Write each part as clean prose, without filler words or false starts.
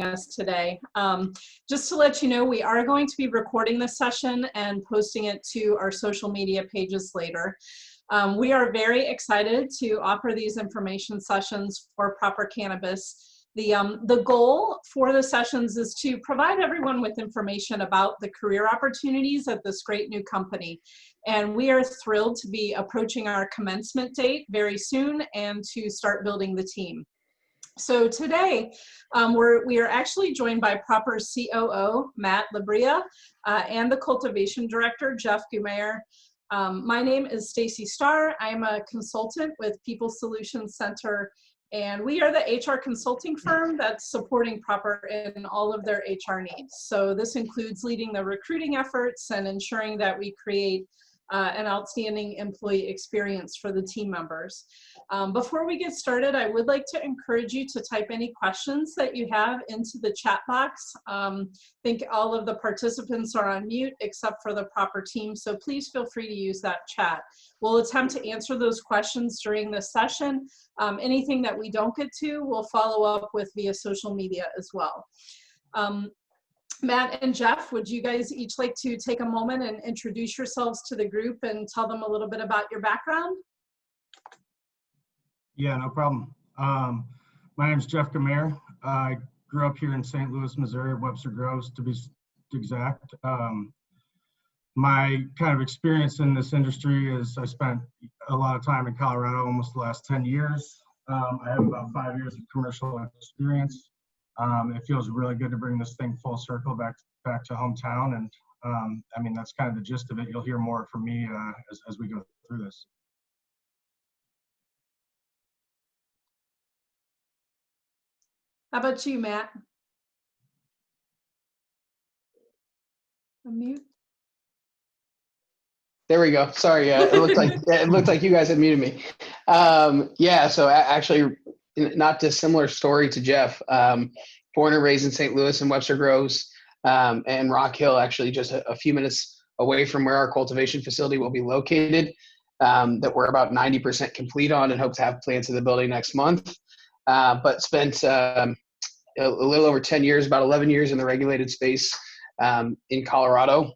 us today. Just to let you know, we are going to be recording this session and posting it to our social media pages later. We are very excited to offer these information sessions for Proper Cannabis. The goal for the sessions is to provide everyone with information about the career opportunities at this great new company. And we are thrilled to be approaching our commencement date very soon and to start building the team. So today, we are actually joined by Proper COO, Matt Labria, and the Cultivation Director, Jeff Gumayer. My name is Stacy Starr. I'm a consultant with People Solutions Center, and we are the HR consulting firm that's supporting Proper in all of their HR needs. So this includes leading the recruiting efforts and ensuring that we create an outstanding employee experience for the team members. Before we get started, I would like to encourage you to type any questions that you have into the chat box. I think all of the participants are on mute except for the Proper team, so please feel free to use that chat. We'll attempt to answer those questions during this session. Anything that we don't get to, we'll follow up with via social media as well. Matt and Jeff, would you guys each like to take a moment and introduce yourselves to the group and tell them a little bit about your background? Yeah, no problem. My name is Jeff Gumayer. I grew up here in St. Louis, Missouri, Webster Groves to be exact. My kind of experience in this industry is I spent a lot of time in Colorado, almost the last 10 years. I have about 5 years of commercial experience. It feels really good to bring this thing full circle back to hometown, and I mean, that's kind of the gist of it. You'll hear more from me as we go through this. How about you, Matt? Unmute. There we go. Sorry, it looked like you guys had muted me. Yeah, so actually, not dissimilar story to Jeff. Born and raised in St. Louis and Webster Groves, and Rock Hill, actually just a few minutes away from where our cultivation facility will be located, that we're about 90% complete on and hope to have plants in the building next month. But spent a little over 10 years, about 11 years in the regulated space in Colorado,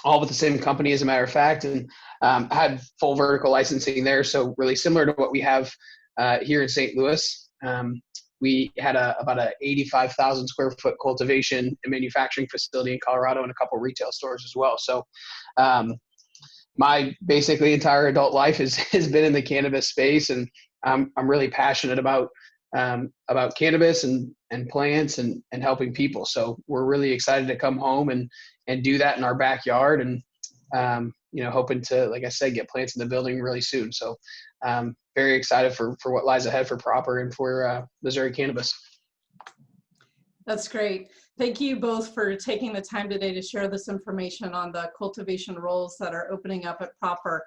all with the same company, as a matter of fact, and had full vertical licensing there. So really similar to what we have here in St. Louis. We had about a 85,000 square foot cultivation and manufacturing facility in Colorado and a couple retail stores as well. So my basically entire adult life has been in the cannabis space, and I'm really passionate about cannabis and plants and helping people. So we're really excited to come home and do that in our backyard, and hoping to, like I said, get plants in the building really soon. So very excited for what lies ahead for Proper and for Missouri cannabis. That's great. Thank you both for taking the time today to share this information on the cultivation roles that are opening up at Proper.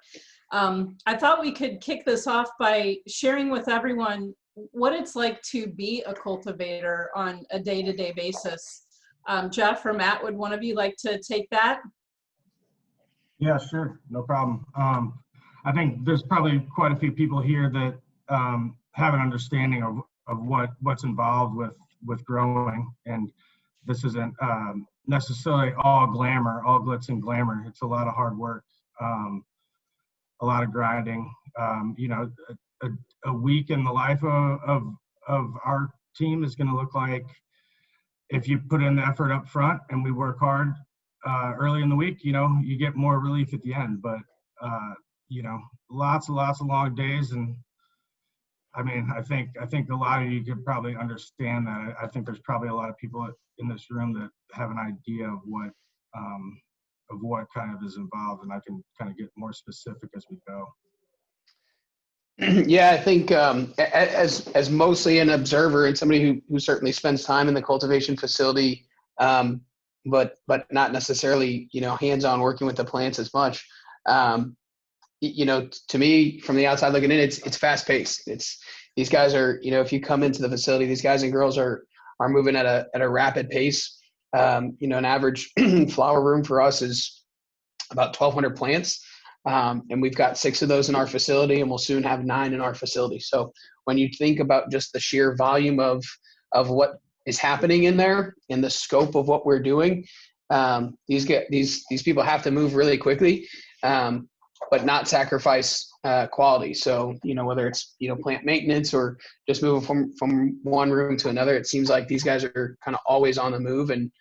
I thought we could kick this off by sharing with everyone what it's like to be a cultivator on a day-to-day basis. Jeff or Matt, would one of you like to take that? Yeah, sure, no problem. I think there's probably quite a few people here that have an understanding of what's involved with growing, and this isn't necessarily all glamour, all glitz and glamour. It's a lot of hard work, a lot of grinding. A week in the life of our team is going to look like, if you put in the effort up front and we work hard early in the week, you get more relief at the end. But lots and lots of long days, and I mean, I think a lot of you could probably understand that. I think there's probably a lot of people in this room that have an idea of what kind of is involved, and I can kind of get more specific as we go. Yeah, I think as mostly an observer and somebody who certainly spends time in the cultivation facility, but not necessarily hands-on working with the plants as much. To me, from the outside looking in, it's fast-paced. These guys are, if you come into the facility, these guys and girls are moving at a rapid pace. An average flower room for us is about 1,200 plants. And we've got 6 of those in our facility, and we'll soon have 9 in our facility. So when you think about just the sheer volume of what is happening in there and the scope of what we're doing, these people have to move really quickly, but not sacrifice quality. So, whether it's, plant maintenance or just moving from one room to another, it seems like these guys are kind of always on the move. And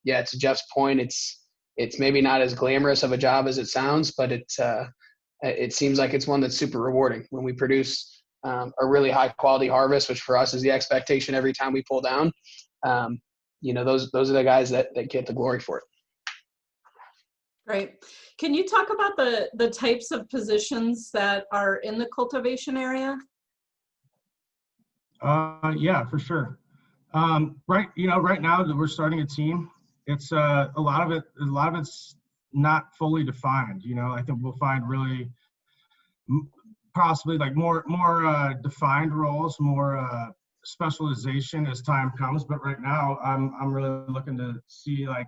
yeah, to Jeff's point, it's maybe not as glamorous of a job as it sounds, but it seems like it's one that's super rewarding when we produce a really high quality harvest, which for us is the expectation every time we pull down. Those are the guys that get the glory for it. Great. Can you talk about the types of positions that are in the cultivation area? Yeah, for sure. Right now that we're starting a team, it's a lot of it's not fully defined. I think we'll find really possibly like more defined roles, more specialization as time comes. But right now, I'm really looking to see like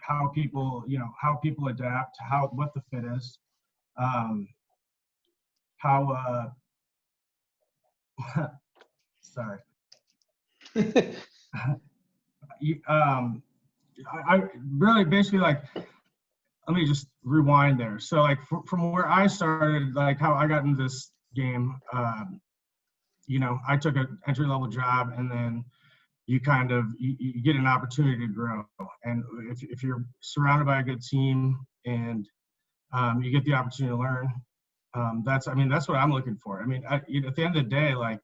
how people adapt, what the fit is, how sorry. I really basically like, let me just rewind there. So like from where I started, like how I got into this game, I took an entry-level job, and then you kind of you get an opportunity to grow. And if you're surrounded by a good team and you get the opportunity to learn, that's what I'm looking for. I mean, at the end of the day, like,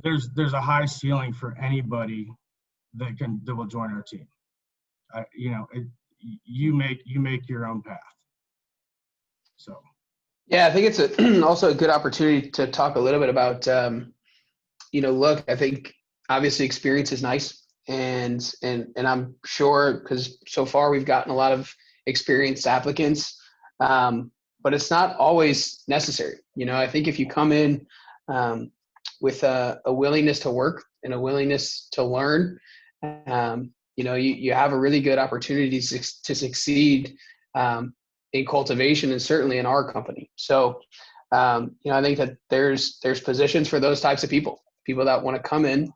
there's a high ceiling for anybody that will join our team. You make your own path. So. Yeah, I think it's also a good opportunity to talk a little bit about, look, I think obviously experience is nice, and I'm sure, because so far we've gotten a lot of experienced applicants, but it's not always necessary. I think if you come in with a willingness to work and a willingness to learn, you have a really good opportunity to succeed in cultivation, and certainly in our company. So, I think that there's positions for those types of people that want to come in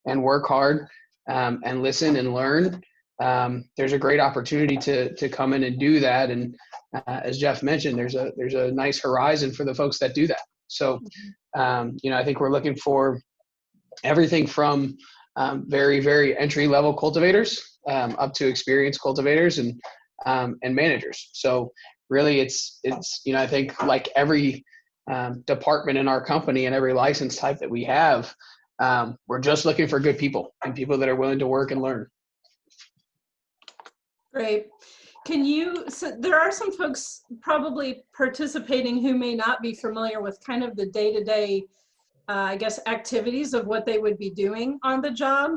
and work hard and listen and learn. There's a great opportunity to come in and do that. And as Jeff mentioned, there's a nice horizon for the folks that do that. So, I think we're looking for everything from very, very entry level cultivators up to experienced cultivators and managers. So really it's I think like every department in our company and every license type that we have, we're just looking for good people and people that are willing to work and learn. Great. So there are some folks probably participating who may not be familiar with kind of the day-to-day, I guess, activities of what they would be doing on the job.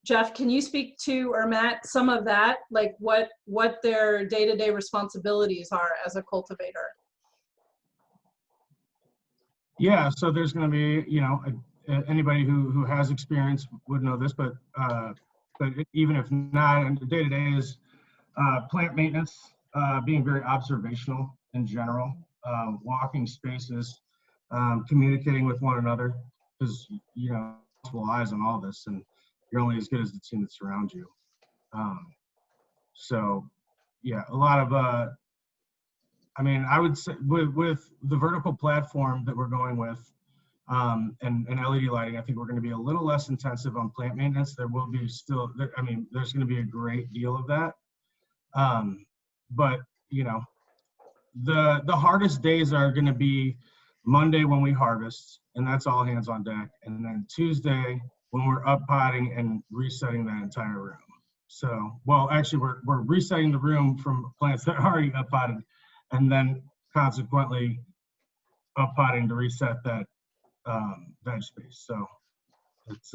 Jeff, can you speak to, or Matt, some of that, like what their day-to-day responsibilities are as a cultivator? Yeah, so there's going to be, anybody who has experience would know this, but even if not, and the day-to-day is plant maintenance, being very observational in general, walking spaces, communicating with one another, because multiple eyes on all this, and you're only as good as the team that surrounds you. So yeah, a lot of I would say with the vertical platform that we're going with, and LED lighting, I think we're going to be a little less intensive on plant maintenance. There will be still, there's going to be a great deal of that. But the hardest days are going to be Monday when we harvest, and that's all hands on deck, and then Tuesday when we're up potting and resetting that entire room. So, well, actually, we're resetting the room from plants that are already up potted, and then consequently up potting to reset that veg space. So it's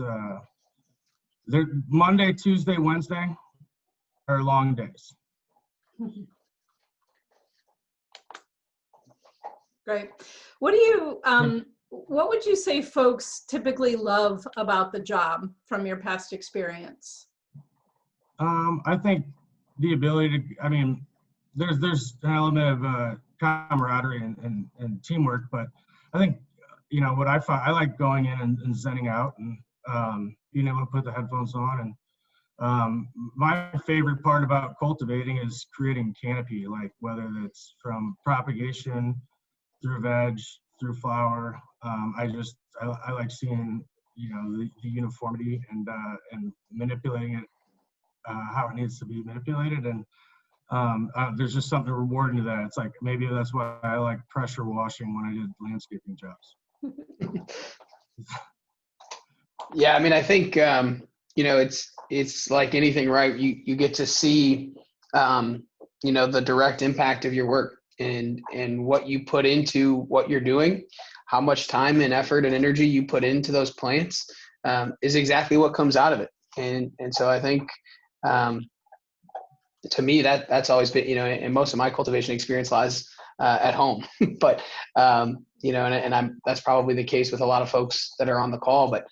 Monday, Tuesday, Wednesday are long days. Great. What would you say folks typically love about the job from your past experience? I think the ability to, there's an element of camaraderie and teamwork, but I think you know, what I find, I like going in and zenning out and being able to put the headphones on. And my favorite part about cultivating is creating canopy, like whether it's from propagation through veg, through flower. I like seeing, you know, the uniformity and manipulating it how it needs to be manipulated. And there's just something rewarding to that. It's like, maybe that's why I like pressure washing when I did landscaping jobs. Yeah, I mean, I think you know, it's like anything, right? You get to see you know, the direct impact of your work and what you put into what you're doing, how much time and effort and energy you put into those plants is exactly what comes out of it. And so I think to me that's always been, you know, and most of my cultivation experience lies at home, but you know, and I'm that's probably the case with a lot of folks that are on the call, but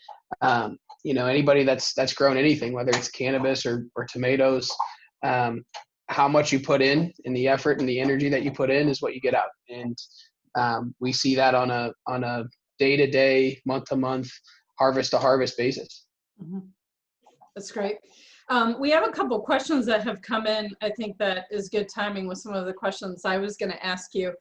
you know, anybody that's grown anything, whether it's cannabis or tomatoes, how much you put in and the effort and the energy that you put in is what you get out. And we see that on a day-to-day, month-to-month, harvest-to-harvest basis. Mm-hmm. That's great. We have a couple questions that have come in. I think that is good timing with some of the questions I was going to ask you.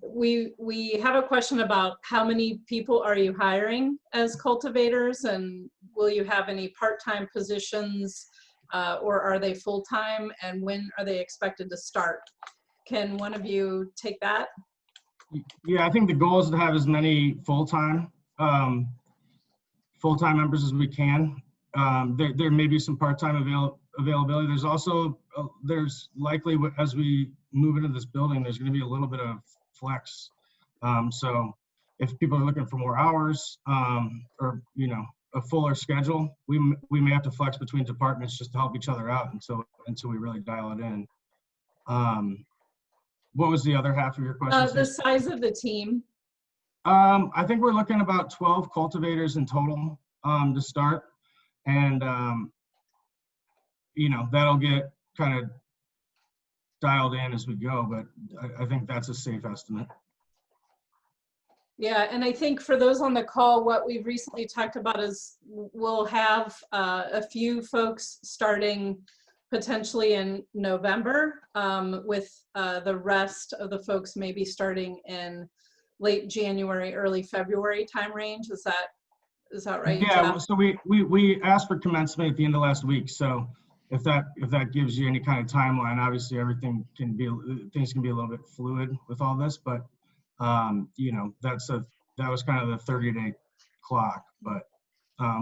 We have a question about how many people are you hiring as cultivators, and will you have any part-time positions, or are they full-time, and when are they expected to start? Can one of you take that? Yeah, I think the goal is to have as many full-time members as we can. There may be some part-time availability. There's also there's likely, as we move into this building, there's going to be a little bit of flex. So if people are looking for more hours or, you know, a fuller schedule, we may have to flex between departments just to help each other out until we really dial it in. What was the other half of your question? The size of the team. I think we're looking about 12 cultivators in total to start. And, you know, that'll get kind of dialed in as we go, but I think that's a safe estimate. Yeah, and I think for those on the call, what we've recently talked about is we'll have a few folks starting potentially in November, with the rest of the folks maybe starting in late January, early February time range. Is that right? Yeah, Jeff? so we asked for commencement at the end of last week. So if that gives you any kind of timeline, obviously things can be a little bit fluid with all this, but you know, that was kind of the 30-day clock, but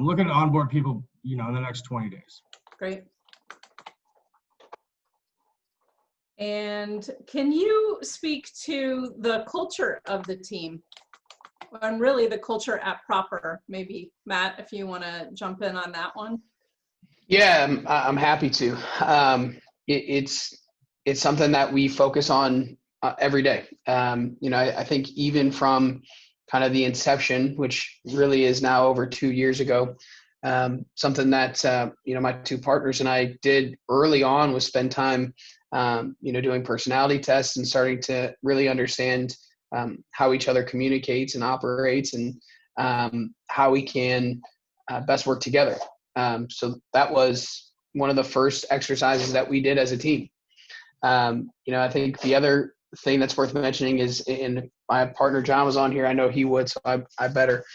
looking to onboard people, you know, in the next 20 days. Great. And can you speak to the culture of the team, and really the culture at Proper? Maybe Matt, if you want to jump in on that one. Yeah, I'm happy to. It's something that we focus on every day. You know, I think even from kind of the inception, which really is now over 2 years ago, something that you know, my two partners and I did early on was spend time you know, doing personality tests and starting to really understand how each other communicates and operates, and how we can best work together. So that was one of the first exercises that we did as a team. You know, I think the other thing that's worth mentioning is, and my partner John was on here, I know he would, so I better.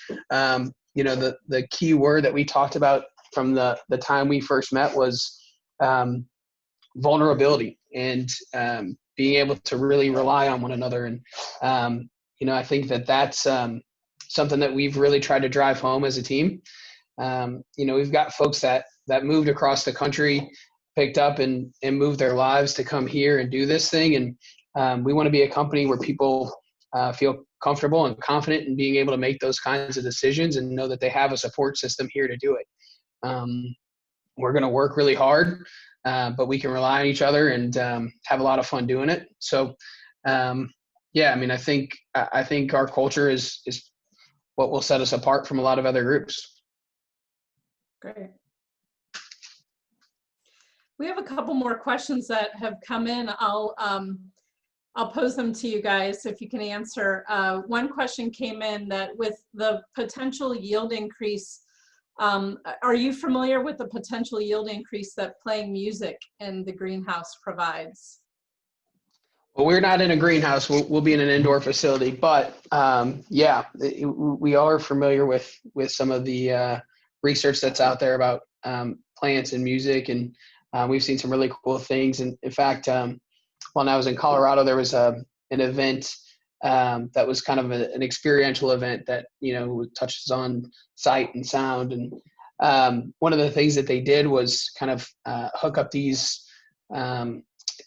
You know, the key word that we talked about from the time we first met was vulnerability, and being able to really rely on one another. And you know, I think that's something that we've really tried to drive home as a team. You know, we've got folks that moved across the country, picked up and moved their lives to come here and do this thing. And we want to be a company where people feel comfortable and confident in being able to make those kinds of decisions and know that they have a support system here to do it. We're going to work really hard, but we can rely on each other and have a lot of fun doing it. So, yeah, I mean, I think our culture is what will set us apart from a lot of other groups. Great. We have a couple more questions that have come in. I'll I'll pose them to you guys if you can answer. One question came in that with the potential yield increase, are you familiar with the potential yield increase that playing music in the greenhouse provides? Well, we're not in a greenhouse. We'll be in an indoor facility, but yeah, we are familiar with some of the research that's out there about plants and music, and we've seen some really cool things. And in fact, when I was in Colorado, there was an event that was kind of an experiential event that touches on sight and sound. And one of the things that they did was kind of hook up these kind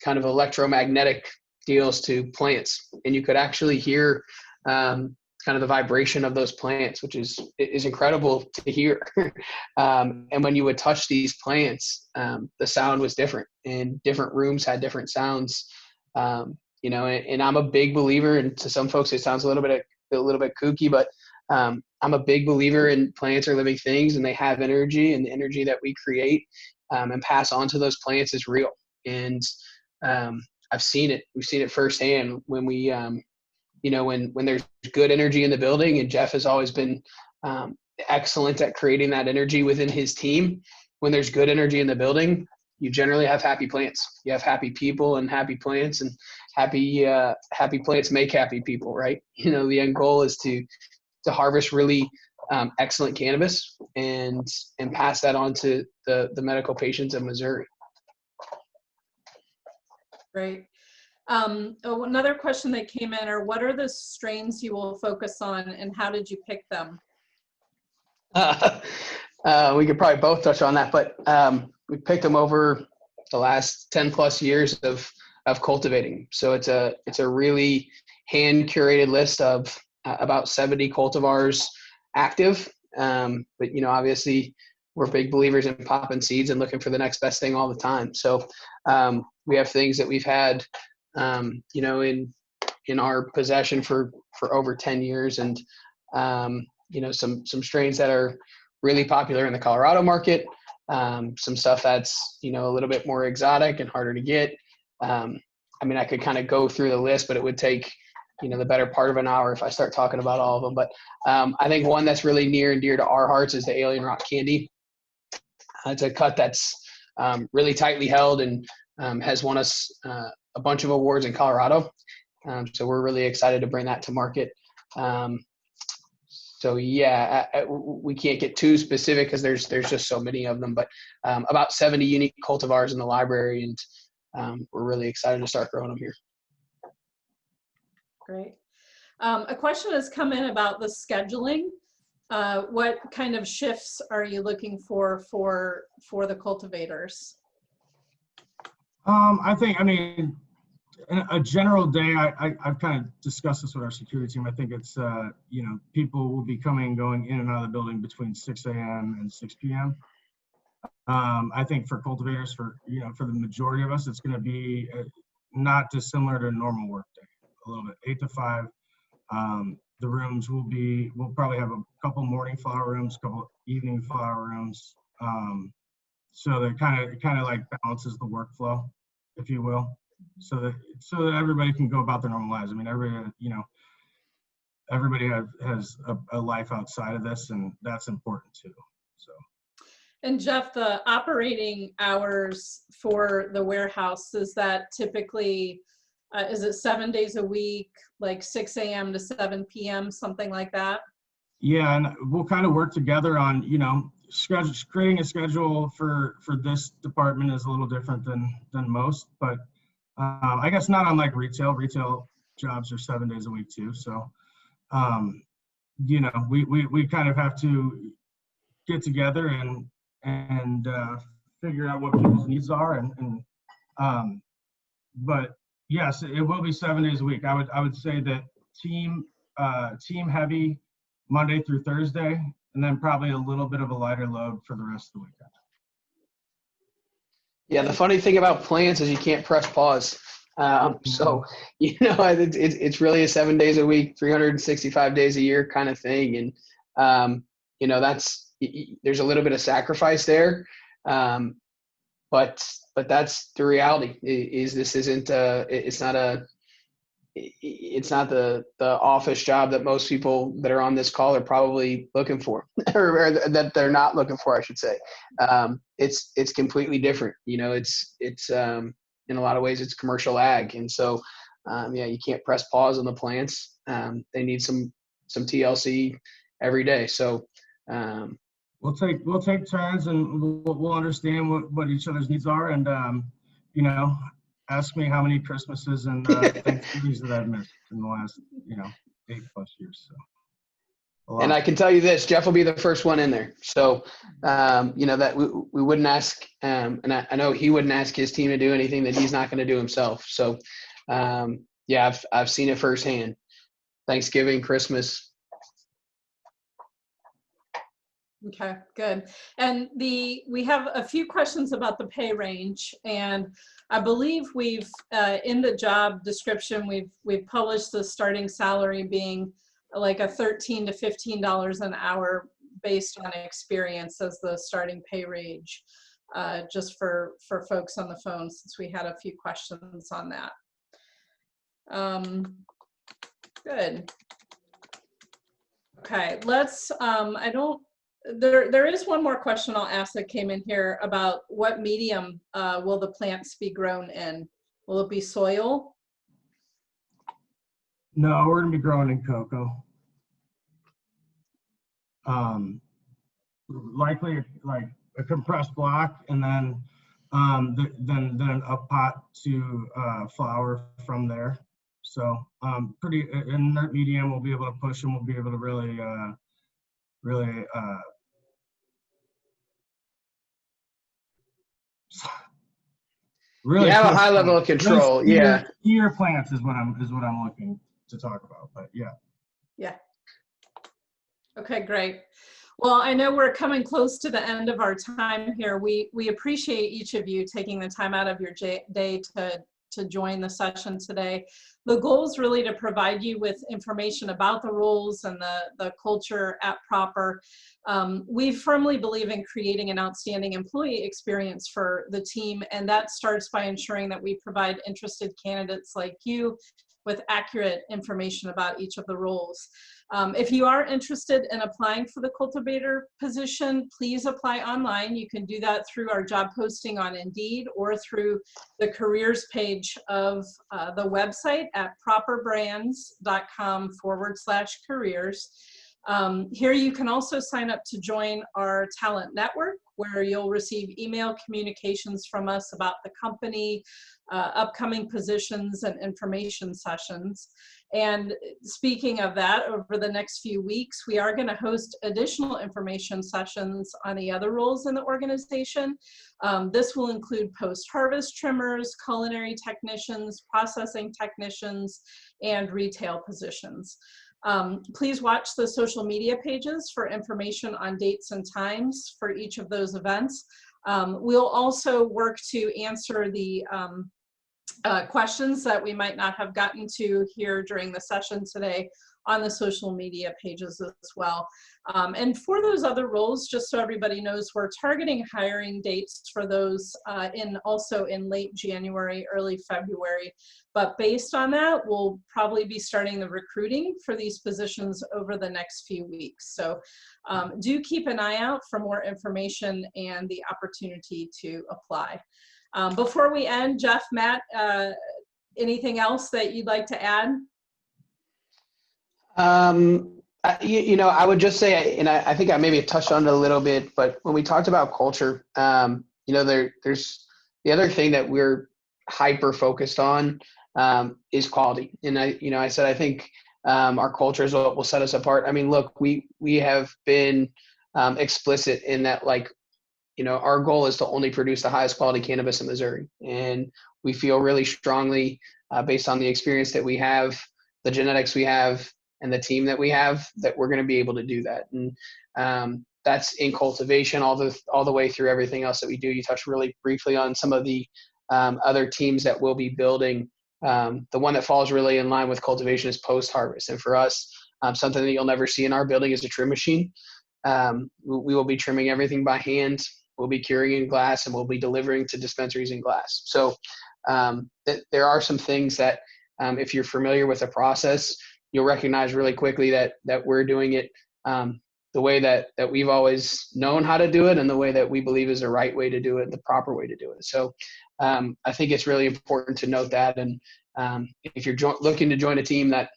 of electromagnetic deals to plants, and you could actually hear kind of the vibration of those plants, which is incredible to hear. And when you would touch these plants, the sound was different, and different rooms had different sounds. And I'm a big believer, and to some folks it sounds a little bit kooky, but I'm a big believer in plants are living things, and they have energy, and the energy that we create and pass on to those plants is real. And I've seen it. We've seen it firsthand when we, when there's good energy in the building, and Jeff has always been excellent at creating that energy within his team. When there's good energy in the building, you generally have happy plants. You have happy people and happy plants, and happy plants make happy people, right? The end goal is to harvest really excellent cannabis and pass that on to the medical patients of Missouri. Great. Another question that came in are, what are the strains you will focus on, and how did you pick them? We could probably both touch on that, but we picked them over the last 10 plus years of cultivating. So it's a really hand curated list of about 70 cultivars active. But obviously we're big believers in popping seeds and looking for the next best thing all the time. So we have things that we've had, in our possession for over 10 years, and some strains that are really popular in the Colorado market, some stuff that's a little bit more exotic and harder to get. I could kind of go through the list, but it would take the better part of an hour if I start talking about all of them. But I think one that's really near and dear to our hearts is the Alien Rock Candy. It's a cut that's really tightly held and has won us a bunch of awards in Colorado. So we're really excited to bring that to market. So yeah, we can't get too specific because there's just so many of them, but about 70 unique cultivars in the library, and we're really excited to start growing them here. Great. A question has come in about the scheduling. What kind of shifts are you looking for the cultivators? In a general day, I've kind of discussed this with our security team. I think it's, people will be coming and going in and out of the building between 6 a.m. and 6 p.m. I think for cultivators, for the majority of us, it's going to be not dissimilar to a normal work day, a little bit, 8 to 5. The rooms we'll probably have a couple morning flower rooms, a couple evening flower rooms. So that kind of like balances the workflow, if you will, so that everybody can go about their normal lives. Everybody has a life outside of this, and that's important too. So. And Jeff, the operating hours for the warehouse, is that typically, is it 7 days a week, like 6 a.m. to 7 p.m., something like that? Yeah, and we'll kind of work together on, creating a schedule for this department is a little different than most, but I guess not unlike retail. Retail jobs are 7 days a week too. So, we kind of have to get together and figure out what people's needs are, but yes, it will be 7 days a week. I would say that team heavy Monday through Thursday, and then probably a little bit of a lighter load for the rest of the weekend. Yeah, the funny thing about plants is you can't press pause. So it's really a 7 days a week, 365 days a year kind of thing, and there's a little bit of sacrifice there, but that's the reality. This isn't it's not a it's not the office job that most people that are on this call are probably looking for, or that they're not looking for, I should say. It's completely different. You know, it's in a lot of ways it's commercial ag, and so yeah, you can't press pause on the plants. They need some TLC every day. So we'll take turns, and we'll understand what each other's needs are, and you know, ask me how many Christmases and Thanksgivings that I've missed in the last 8+ years. So a lot. And I can tell you this, Jeff will be the first one in there. So you know, that we wouldn't ask, and I know he wouldn't ask his team to do anything that he's not going to do himself. So yeah, I've seen it firsthand. Thanksgiving, Christmas. Okay, good. And we have a few questions about the pay range, and I believe we've in the job description we've published the starting salary being like a $13 to $15 an hour based on experience as the starting pay range, just for folks on the phone, since we had a few questions on that. Good. Okay, let's there is one more question I'll ask that came in here about what medium will the plants be grown in? Will it be soil? No, we're gonna be growing in cocoa. Likely like a compressed block, and then then a pot to flower from there. So pretty in that medium, we'll be able to push, and we'll be able to really really You have a push high level of control. Yeah. Year plants is what I'm looking to talk about. But yeah. Yeah. Okay, great. Well, I know we're coming close to the end of our time here. We appreciate each of you taking the time out of your day to join the session today. The goal is really to provide you with information about the roles and the culture at Proper. We firmly believe in creating an outstanding employee experience for the team, and that starts by ensuring that we provide interested candidates like you with accurate information about each of the roles. If you are interested in applying for the cultivator position, please apply online. You can do that through our job posting on Indeed or through the careers page of the website at properbrands.com/careers. Here you can also sign up to join our talent network, where you'll receive email communications from us about the company, upcoming positions, and information sessions. And speaking of that, over the next few weeks, we are going to host additional information sessions on the other roles in the organization. This will include post-harvest trimmers, culinary technicians, processing technicians, and retail positions. Please watch the social media pages for information on dates and times for each of those events. We'll also work to answer the questions that we might not have gotten to here during the session today on the social media pages as well. And for those other roles, just so everybody knows, we're targeting hiring dates for those also in late January, early February. But based on that, we'll probably be starting the recruiting for these positions over the next few weeks. So do keep an eye out for more information and the opportunity to apply. Before we end, Jeff, Matt, anything else that you'd like to add? You know, I would just say, and I think I maybe touched on it a little bit, but when we talked about culture, you know, there's the other thing that we're hyper focused on is quality. And I said, I think our culture is what will set us apart. I mean, look, we have been explicit in that, like, you know, our goal is to only produce the highest quality cannabis in Missouri. And we feel really strongly based on the experience that we have, the genetics we have, and the team that we have, that we're going to be able to do that. And that's in cultivation all the way through everything else that we do. You touched really briefly on some of the other teams that we'll be building. The one that falls really in line with cultivation is post-harvest. And for us, something that you'll never see in our building is a trim machine. We will be trimming everything by hand. We'll be curing in glass, and we'll be delivering to dispensaries in glass. So there are some things that if you're familiar with the process, you'll recognize really quickly that we're doing it the way that we've always known how to do it, and the way that we believe is the right way to do it, the proper way to do it. So I think it's really important to note that. And if you're looking to join a team that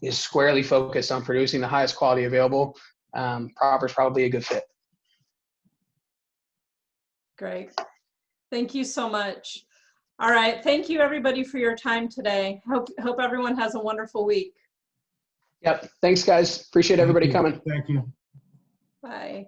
is squarely focused on producing the highest quality available, Proper is probably a good fit. Great. Thank you so much. All right. Thank you, everybody, for your time today. Hope everyone has a wonderful week. Yep. Thanks, guys. Appreciate everybody coming. Thank you. Bye.